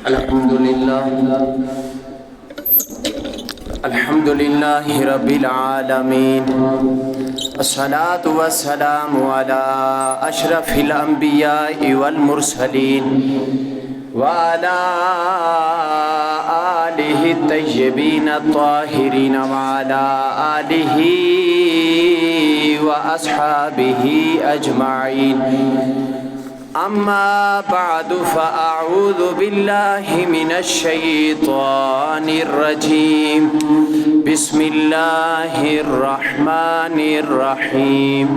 الحمد لله رب العالمين الصلاة والسلام على أشرف الأنبياء والمرسلين وعلى آله الطيبين الطاهرين وعلى آله وأصحابه أجمعين. أما بعد فأعوذ بالله من الشيطان الرجيم. بسم الله الرحمن الرحيم.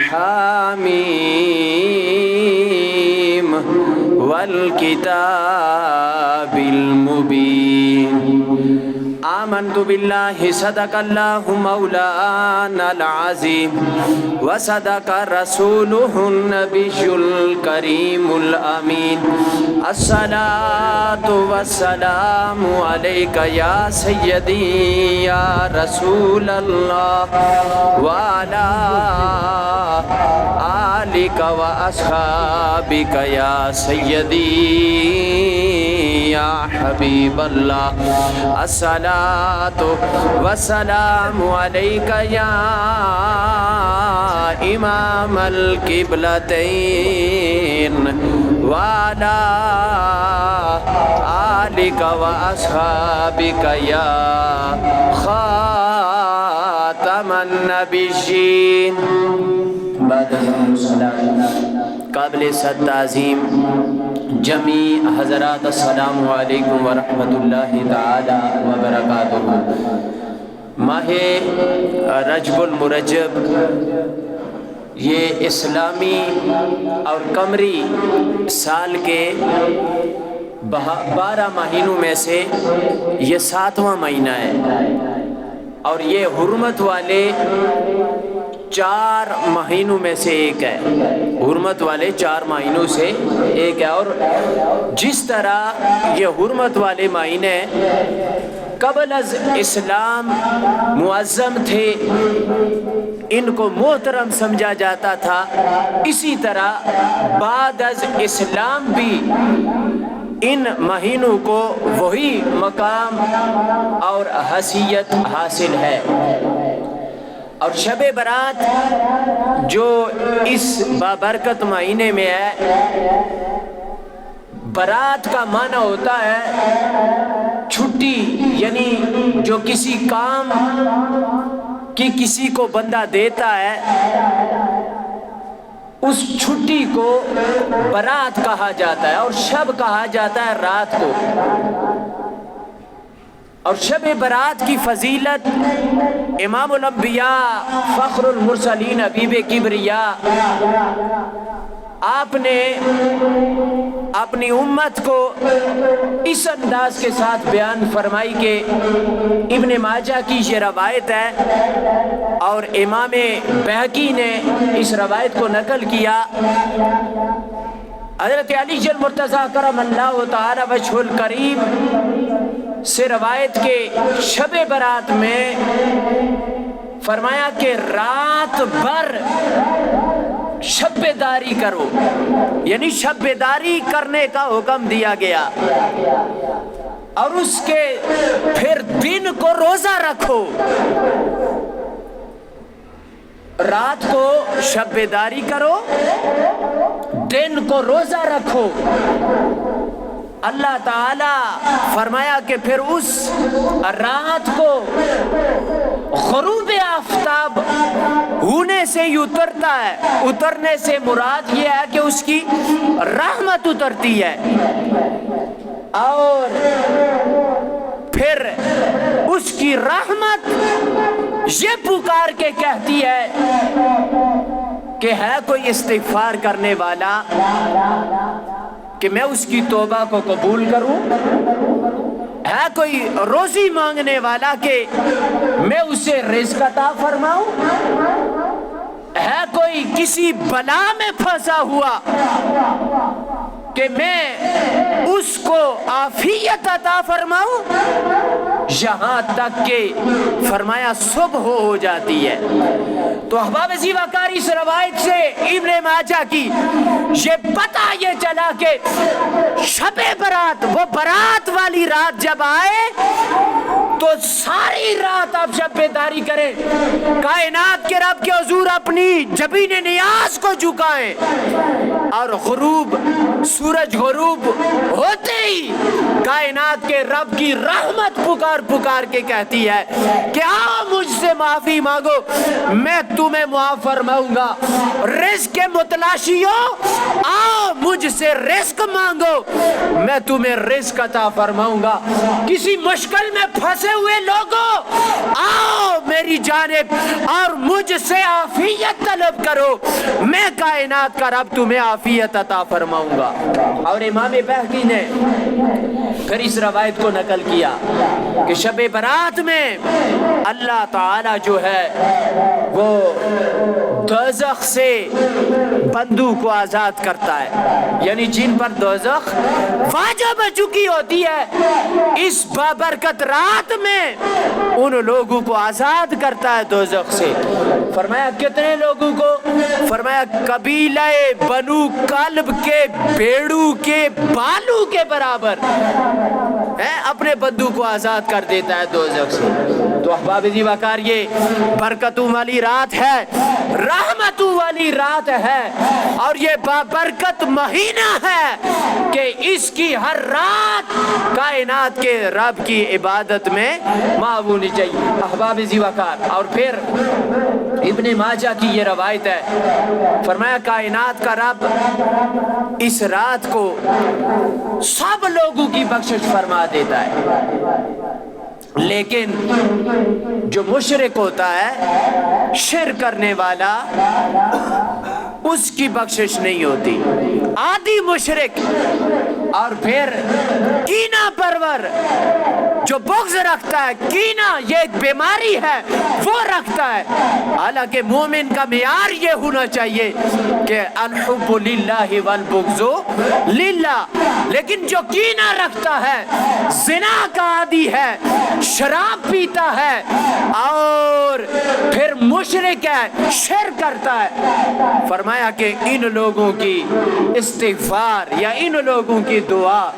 حميم والكتاب المبين. آمنت بالله صدق الله مولانا العظيم وصدق رسوله النبي الكريم الأمين. الصلاة والسلام عليك يا سيدي يا رسول الله وعلى آلك وأصحابك يا سيدي يا حبيب الله. الصلاة والسلام عليك يا إمام القبلتين وعلى آلك وأصحابك يا خاتم النبيين. بعد السلام قابل صد تعظیم جمیع حضرات السلام علیکم ورحمۃ اللہ تعالی وبرکاتہ. ماہ رجب المرجب یہ اسلامی اور قمری سال کے 12 مہینوں میں سے یہ 7واں مہینہ ہے اور یہ حرمت والے 4 مہینوں میں سے ایک ہے. حرمت والے 4 مہینوں سے ایک ہے. اور جس طرح یہ حرمت والے مہینے قبل از اسلام معظم تھے، ان کو محترم سمجھا جاتا تھا، اسی طرح بعد از اسلام بھی ان مہینوں کو وہی مقام اور حیثیت حاصل ہے. اور شب برات جو اس بابرکت مہینے میں ہے، برات کا معنی ہوتا ہے چھٹی، یعنی جو کسی کام کی کسی کو بندہ دیتا ہے اس چھٹی کو برات کہا جاتا ہے. اور شب کہا جاتا ہے رات کو. اور شب برات کی فضیلت امام الانبیاء فخر المرسلین حبیب کبریا آپ نے اپنی امت کو اس انداز کے ساتھ بیان فرمائی کہ ابن ماجہ کی یہ روایت ہے اور امام بہقی نے اس روایت کو نقل کیا. حضرت علی المرتضیٰ کرم اللہ تعالی وجہ الکریم سے روایت کے شب برات میں فرمایا کہ رات بھر شب بیداری کرو، یعنی شب بیداری کرنے کا حکم دیا گیا. اور اس کے پھر دن کو روزہ رکھو. رات کو شب بیداری کرو، دن کو روزہ رکھو. اللہ تعالی فرمایا کہ پھر اس رات کو غروب آفتاب ہونے سے ہی اترتا ہے. اترنے سے مراد یہ ہے کہ اس کی رحمت اترتی ہے. اور پھر اس کی رحمت یہ پکار کے کہتی ہے کہ ہے کوئی استغفار کرنے والا کہ میں اس کی توبہ کو قبول کروں؟ ہے کوئی روزی مانگنے والا کہ میں اسے رزق عطا فرماؤں؟ ہے کوئی کسی بلا میں پھنسا ہوا کہ میں اس کو عافیت عطا فرماؤں؟ یہاں تک کہ فرمایا صبح ہو جاتی ہے. تو احباب زیوکاری اس روایت سے ابن ماجہ کی یہ پتہ یہ چلا کہ شب برات، وہ برات والی رات جب آئے تو ساری رات آپ شب بیداری کریں، کائنات کے رب کے حضور اپنی جبین نیاز کو جھکائیں، اور غروب، سورج غروب ہوتے ہی کائنات کے رب کی رحمت پکار پکار کے کہتی ہے کہ آؤ مجھ سے معافی مانگو، میں تمہیں معاف فرماؤں گا۔ رزق کے متلاشیوں، آؤ مجھ سے رزق مانگو، میں تمہیں رزق عطا فرماؤں گا۔ کسی مشکل میں پھنسے ہوئے لوگوں، آؤ میری جانب اور مجھ سے عافیت طلب کرو، میں کائنات کا رب تمہیں عافیت عطا فرماؤں گا۔ اور امام بہقی نے پھر اس روایت کو نقل کیا کہ شب برات میں اللہ تعالی جو ہے وہ دوزخ سے بندوں کو آزاد کرتا ہے، یعنی جن پر دوزخ واجب چکی ہوتی ہے، اس بابرکت رات میں ان لوگوں کو آزاد کرتا ہے دوزخ سے۔ فرمایا کتنے لوگوں کو؟ فرمایا قبیلہ بنو کلب کے بھیڑوں کے بالوں کے برابر ہے، اپنے بندوں کو آزاد کر دیتا ہے دوزخ سے۔ تو احباب زیوکار یہ برکتوں والی رات ہے، رحمتوں والی رات ہے، اور یہ بابرکت مہینہ ہے کہ اس کی ہر رات کائنات کے رب کی عبادت میں معاون چاہیے احباب زیوکار۔ اور پھر ابن ماجہ کی یہ روایت ہے، فرمایا کائنات کا رب اس رات کو سب لوگوں کی بخشش فرما دیتا ہے، لیکن جو مشرک ہوتا ہے، شرک کرنے والا، اس کی بخشش نہیں ہوتی۔ عادی مشرک اور پھر کینہ پرور جو بغض رکھتا ہے، کینہ یہ ایک بیماری ہے، وہ رکھتا ہے۔ حالانکہ مومن کا معیار یہ ہونا چاہیے کہ الحب للہ والبغض للہ، لیکن جو کینہ رکھتا ہے، زنا کا عادی ہے، شراب پیتا ہے اور پھر مشرک ہے، شرک کرتا ہے، فرمایا کہ ان لوگوں کی استغفار یا ان لوگوں کی دعا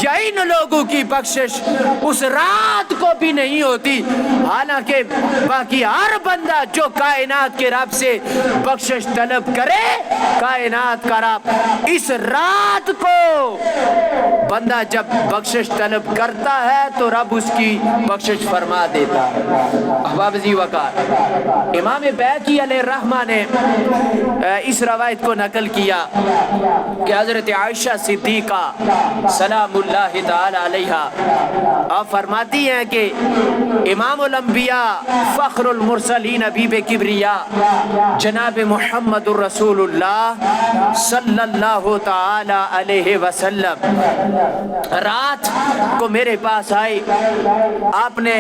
یا ان لوگوں کی بخشش اس رات کو بھی نہیں ہوتی۔ حالانکہ باقی ہر بندہ جو کائنات کے رب سے بخشش طلب کرے، کائنات کا رب اس رات کو بندہ جب بخشش طلب کرتا ہے تو رب اس کی بخشش فرما دیتا ہے۔ احباب زیوکار، امام بیہقی علیہ الرحمہ نے اس روایت کو نقل کیا کہ حضرت عائشہ صدیقہ سلام اللہ تعالی علیہا آپ فرماتی ہیں کہ امام الانبیاء فخر المرسلین حبیب کبریا جناب محمد الرسول اللہ صلی اللہ تعالی علیہ وسلم رات کو میرے پاس آئی، آپ نے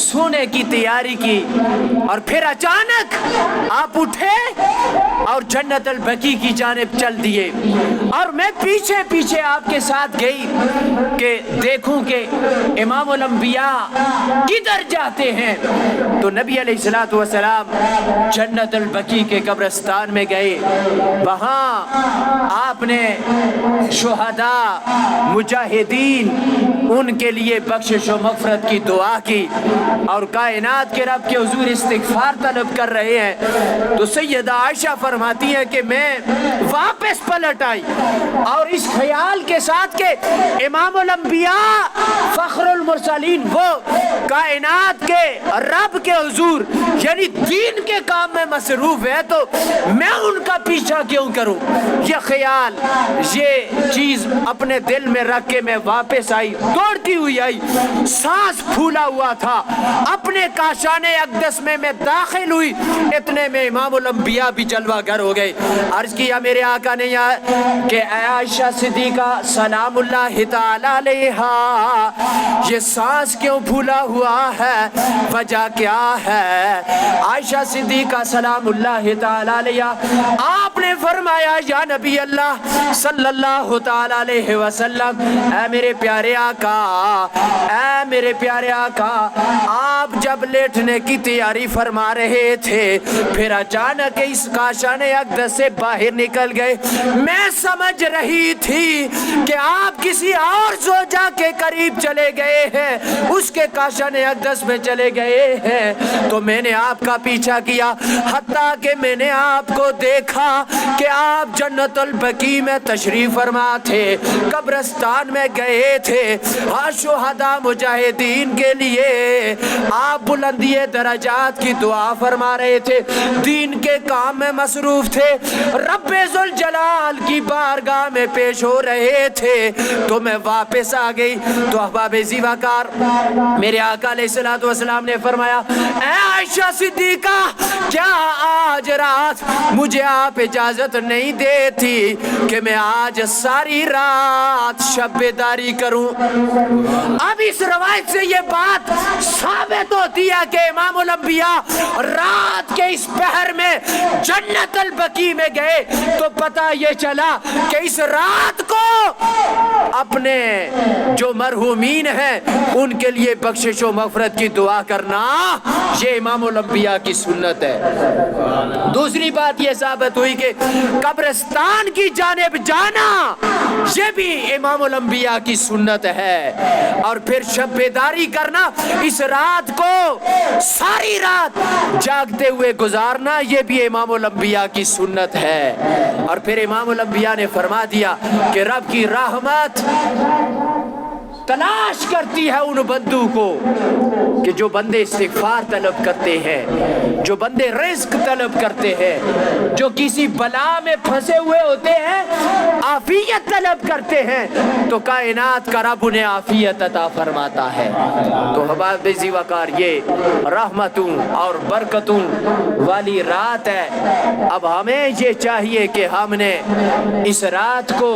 سونے کی تیاری کی اور پھر اچانک آپ اٹھے اور جنت البقیع کی جانب چل دیے، اور میں پیچھے پیچھے آپ کے ساتھ گئی کہ دیکھوں کہ امام الانبیاء کدھر جاتے ہیں۔ تو نبی علیہ السلام جنت البقیع کے قبرستان میں گئے، وہاں آپ نے شہداء، مجاہدین، ان کے لیے بخشش و مغفرت کی دعا کی، اور کائنات کے رب کے حضور استغفار طلب کر رہے ہیں۔ تو سیدہ عائشہ فرماتی ہیں کہ میں واپس پلٹ آئی اور اس خیال کے ساتھ کہ امام الانبیاء فخر المرسلین وہ کائنات کے رب کے حضور یعنی دین کے کام میں مصروف ہے، تو میں ان کا پیچھا کیوں کروں؟ یہ خیال، یہ چیز اپنے دل میں رکھ کے میں واپس آئی، دوڑتی ہوئی آئی، سانس پھولا ہوا تھا، اپنے کاشان اقدس میں داخل ہوئی، اتنے میں امام الانبیاء بھی جلوہ گر ہو گئے۔ عرض کیا میرے آقا نے کہ اے عائشہ صدیقہ سلام اللہ تعالی علیہا، یہ سانس کیوں پھولا ہوا ہے، وجہ کیا ہے؟ عائشہ صدیقہ سلام اللہ تعالی علیہا آپ نے فرمایا یا نبی اللہ صلی اللہ تعالی علیہ وسلم، اے میرے پیارے آقا، اے میرے پیارے آقا، آپ جب لیٹنے کی تیاری فرما رہے تھے پھر اچانک اس کاشان اقدس سے باہر نکل گئے۔ میں سمجھ رہی تھی کہ آپ کسی اور زوجہ کے قریب چلے گئے ہیں، اس کے کاشان اقدس میں چلے گئے ہیں، تو میں نے آپ کا پیچھا کیا حتیٰ کہ میں نے آپ کو دیکھا کہ آپ جنت البقیع میں تشریف فرما تھے، قبرستان میں گئے تھے، شہداء مجاہدین کے لیے آپ بلندی درجات کی دعا فرما رہے تھے، دین کے کام میں مصروف تھے، رب ذوالجلال کی بارگاہ میں پیش ہو رہے تھے، تو میں واپس آ گئی۔ تو احباب زیوکار میرے آقا علیہ السلام نے فرمایا اے عائشہ صدیقہ، کیا آج رات مجھے آپ اجازت نہیں دیتی کہ میں آج ساری رات شب بیداری کروں؟ اب اس روایت سے یہ بات ثابت ہوتی ہے کہ امام الانبیاء رات کے اس پہر میں جنت البقیع میں گئے، تو پتہ یہ چلا کہ اس رات کو اپنے جو مرحومین ہیں ان کے لیے بخشش و مغفرت کی دعا کرنا یہ امام الانبیاء کی سنت ہے۔ دوسری بات یہ ثابت ہوئی کہ قبرستان کی جانب جانا یہ بھی امام الانبیاء کی سنت ہے، اور پھر شب بیداری کرنا، اس رات کو ساری رات جاگتے ہوئے گزارنا یہ بھی امام الانبیاء کی سنت ہے۔ اور پھر امام الانبیاء نے فرما دیا کہ رب کی رحمت تلاش کرتی ہے ان بندوں کو کہ جو بندے استغفار طلب کرتے ہیں، جو بندے رزق طلب کرتے ہیں، جو کسی بلا میں پھنسے ہوئے ہوتے ہیں، عافیت طلب کرتے ہیں، تو کائنات کا رب انہیں عافیت عطا فرماتا ہے۔ تو حباب زیوکار یہ رحمتوں اور برکتوں والی رات ہے۔ اب ہمیں یہ چاہیے کہ ہم نے اس رات کو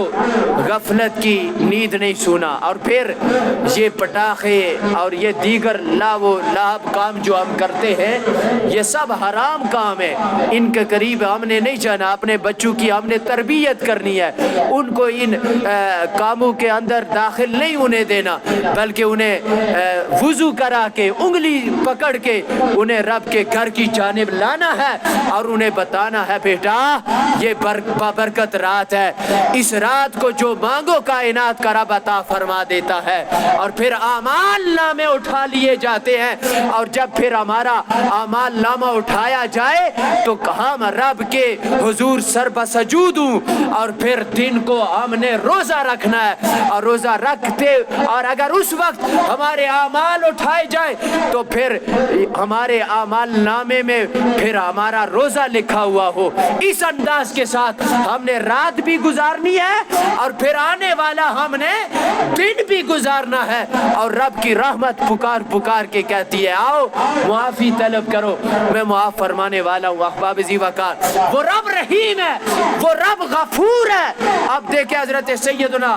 غفلت کی نیند نہیں سونا، اور پھر یہ پٹاخے اور یہ دیگر لاو لاب کام جو ہم کرتے ہیں یہ سب حرام کام ہے، ان کے قریب ہم نے نہیں جانا۔ اپنے بچوں کی ہم نے تربیت کرنی ہے، ان کو ان کاموں کے اندر داخل نہیں ہونے دینا، بلکہ انہیں وضو کرا کے انگلی پکڑ کے انہیں رب کے گھر کی جانب لانا ہے، اور انہیں بتانا ہے بیٹا یہ بابرکت رات ہے، اس رات کو جو مانگو کائنات کا رب عطا فرما دیتا ہے۔ اور پھر اعمال نامے اٹھا لیے جاتے ہیں، اور جب پھر ہمارا اعمال نامہ اٹھایا جائے تو ہم رب کے حضور سر بسجود ہوں، اور پھر دن کو ہم نے روزہ رکھنا ہے، اور روزہ رکھتے، اور اگر اس وقت ہمارے اعمال اٹھائے جائیں تو پھر ہمارے اعمال نامے میں پھر ہمارا روزہ لکھا ہوا ہو۔ اس انداز کے ساتھ ہم نے رات بھی گزارنی ہے، اور پھر آنے والا ہم نے دن بھی گزارنا ہے، اور رب کی رحمت پکار پکار کے کہتی ہے آؤ معافی طلب کرو، میں معاف فرمانے والا ہوں۔ احباب زیوکار وہ رب رحیم ہے، وہ رب غفور ہے۔ اب دیکھیں حضرت سیدنا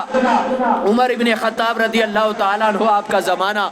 عمر ابن خطاب رضی اللہ تعالیٰ عنہ آپ کا زمانہ،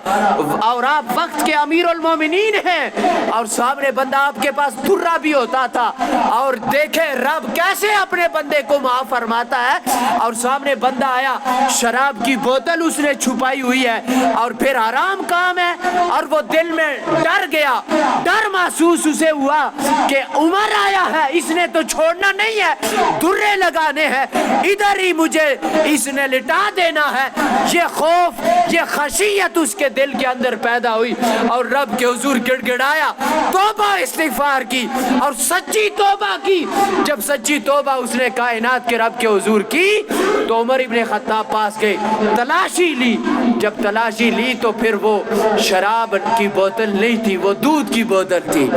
اور آپ وقت کے امیر المومنین ہیں، اور سامنے بندہ آپ کے پاس ترہ بھی ہوتا تھا، اور دیکھیں رب کیسے اپنے بندے کو معاف فرماتا ہے۔ اور سامنے بندہ آیا، شراب کی بوتل اس نے چھپائی ہوئی ہے، اور پھر حرام کام ہے، اور وہ دل میں ڈر گیا، ڈر محسوس اسے ہوا کہ عمر آیا ہے، اس نے تو چھوڑنا نہیں ہے، درے لگانے ہیں، ادھر ہی مجھے اس نے لٹا دینا ہے۔ یہ خوف، یہ خشیت اس کے دل کے اندر پیدا ہوئی، اور رب کے حضور گڑ گڑایا، توبہ استغفار کی، اور سچی توبہ کی۔ جب سچی توبہ اس نے کائنات کے رب کے حضور کی تو عمر ابن خطاب پاس گئے، تلاشی لی۔ جب تلاشی لی تو پھر وہ شراب کی بوتل نہیں تھی، وہ دودھ کی بوتل تھی۔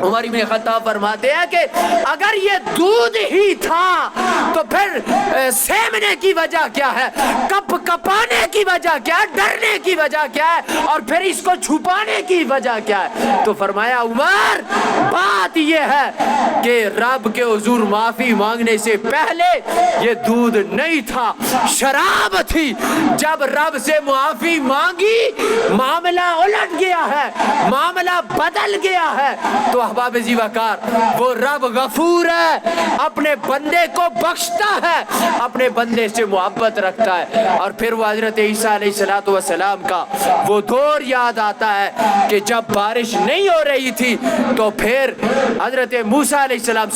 عمر ابن خطاب فرماتے ہیں کہ اگر یہ دودھ ہی تھا تو پھر سیمنے کی وجہ کیا ہے، کپ کپانے کی وجہ کیا ہے، ڈرنے کی وجہ کیا ہے، اور پھر اس کو چھپانے کی وجہ کیا ہے؟ تو فرمایا عمر بات یہ ہے کہ رب کے حضور معافی مانگنے سے پہلے یہ دودھ نہیں تھا، شراب تھی۔ جب رب سے معافی مانگی معاملہ الٹ گیا ہے، معاملہ بدل گیا ہے۔ تو احباب ذی وقار، وہ رب غفور ہے، اپنے بندے کو بخشتا ہے، اپنے بندے سے محبت رکھتا ہے۔ اور پھر وہ حضرت عیسیٰ علیہ السلام کا وہ دور یاد آتا ہے کہ جب بارش نہیں ہو رہی تھی تو پھر حضرت موسیٰ علیہ السلام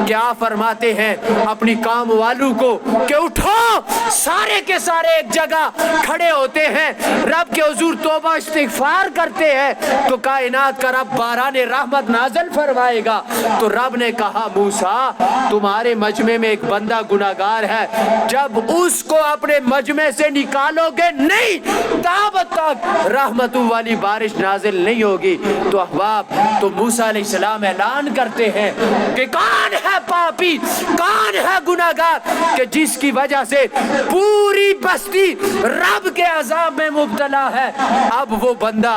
کہ آپ فرماتے ہیں اپنی کام والوں کو کہ اٹھو، سارے کے سارے ایک جگہ کھڑے ہوتے ہیں، رب کے حضور توبہ استغفار کرتے ہیں تو کائنات کا رب باران رحمت نازل فرمائے گا۔ تو رب نے کہا موسیٰ تمہارے مجمع میں ایک بندہ گناہگار ہے، جب اس کو اپنے مجمع سے نکالو گے نہیں تب تک رحمت والی بارش نازل نہیں ہوگی۔ تو احباب، تو موسیٰ علیہ السلام اعلان کرتے ہیں کہ کون ہے پاپی، کون ہے گناہگار کہ جس کی وجہ سے پوری بستی رب کے عذاب میں مبتلا ہے۔ اب وہ بندہ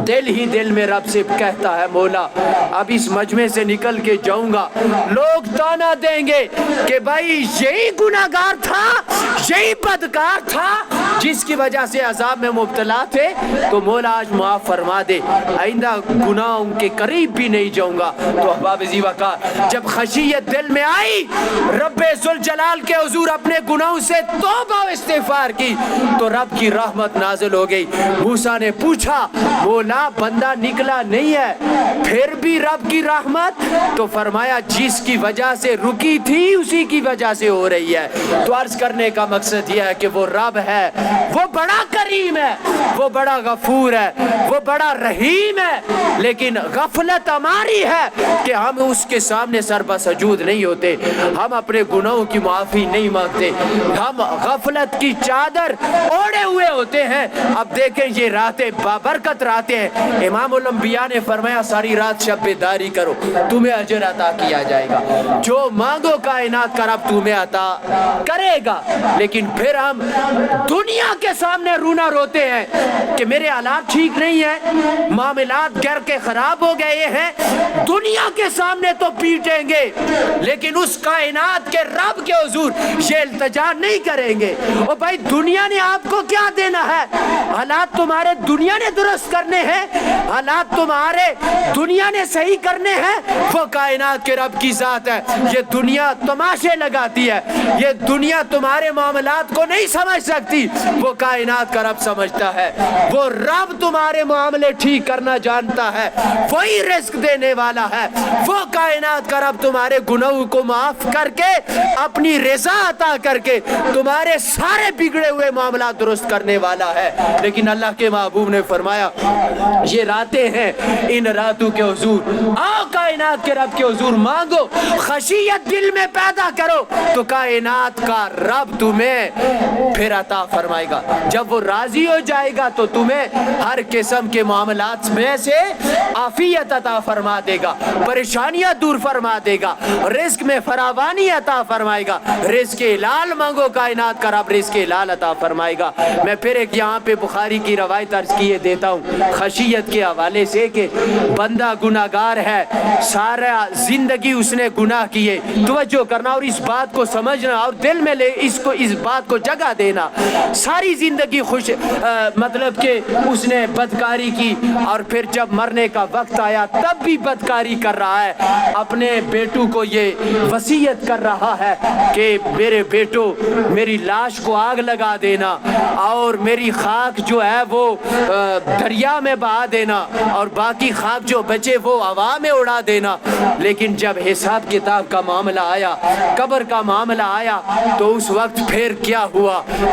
دل ہی دل میں رب سے کہتا ہے مولا اب اس مجمع سے نکل کے جاؤں گا، لوگ تانا دیں گے کہ بھائی یہی گناہگار تھا، یہی بدکار تھا جس کی وجہ سے عذاب میں مبتلا تھے، تو مولا آج معاف فرما دے، آئندہ گناہوں کے قریب بھی نہیں جاؤں گا۔ تو احباب ذی وقار، جب خشیت دل میں آئی، رب ذوالجلال کے حضور اپنے گناہوں سے توبہ و استغفار کی تو رب کی رحمت نازل ہو گئی۔ موسیٰ نے پوچھا مولا بندہ نکلا نہیں ہے پھر بھی رب کی رحمت؟ تو فرمایا جس کی وجہ سے رکی تھی اسی کی وجہ سے ہو رہی ہے۔ تو عرض کرنے کا مقصد یہ ہے کہ وہ رب ہے، وہ بڑا کریم ہے، وہ بڑا غفور ہے، وہ بڑا رحیم ہے، لیکن غفلت ہماری ہے کہ ہم اس کے سامنے سر بسجود نہیں ہوتے، ہم اپنے گناہوں کی معافی نہیں مانگتے، ہم غفلت کی چادر اوڑے ہوئے ہوتے ہیں۔ اب دیکھیں یہ راتیں بابرکت راتیں ہیں، امام الانبیاء نے فرمایا ساری رات شب بیداری کرو تمہیں اجر عطا کیا جائے گا، جو مانگو کائنات کا رب تمہیں عطا کرے گا۔ لیکن پھر ہم دنیا کے سامنے رونا روتے ہیں کہ میرے حالات ٹھیک نہیں ہیں، معاملات گھر کے خراب ہو گئے ہیں، دنیا کے سامنے تو پیٹیں گے لیکن اس کائنات کے رب کے حضور یہ التجا نہیں کریں گے۔ اور بھائی دنیا نے آپ کو کیا دینا ہے؟ حالات تمہارے دنیا نے درست کرنے ہیں، حالات تمہارے دنیا نے صحیح کرنے ہیں، وہ کائنات کے رب کی ذات ہے۔ یہ دنیا تماشے لگاتی ہے، یہ دنیا تمہارے معاملات کو نہیں سمجھ سکتی، وہ کائنات کا رب سمجھتا ہے، وہ رب تمہارے معاملے ٹھیک کرنا جانتا ہے، وہی رزق دینے والا ہے، وہ کائنات کا رب تمہارے گناہوں کو معاف کر کے اپنی رضا عطا کر کے تمہارے سارے بگڑے ہوئے معاملات درست کرنے والا ہے۔ لیکن اللہ کے محبوب نے فرمایا یہ راتیں ہیں، ان راتوں کے حضور آؤ کائنات کے رب کے حضور مانگو، خشیت دل میں پیدا کرو تو کائنات کا رب تمہیں پھر عطا فرمائے گا۔ جب وہ راضی ہو جائے گا تو تمہیں ہر قسم کے معاملات میں سے عافیت عطا فرما دے گا، پریشانیاں دور فرما دے گا، رزق میں فراوانی عطا فرمائے گا، رزق حلال مانگو کائنات کا رب رزق حلال عطا فرمائے گا۔ میں پھر ایک یہاں پہ بخاری کی روایت عرض کیے دیتا ہوں خشیت کے حوالے سے کہ بندہ گناہگار ہے، سارا زندگی اس نے گناہ کیے، توجہ کرنا اور اس بات کو سمجھنا اور دل میں لے اس بات کو جگہ دینا، ساری زندگی مطلب کہ اس نے بدکاری کی اور پھر جب مرنے کا وقت آیا تب بھی بدکاری کر رہا ہے، اپنے بیٹوں کو یہ وصیت کر رہا ہے کہ میرے بیٹو میری لاش کو آگ لگا دینا اور میری خاک جو ہے وہ دریا میں بہا دینا اور باقی خاک جو بچے وہ ہوا میں اڑا دینا۔ لیکن جب حساب کتاب کا معاملہ آیا، قبر کا معاملہ آیا تو اس وقت پھر کیا ہوا؟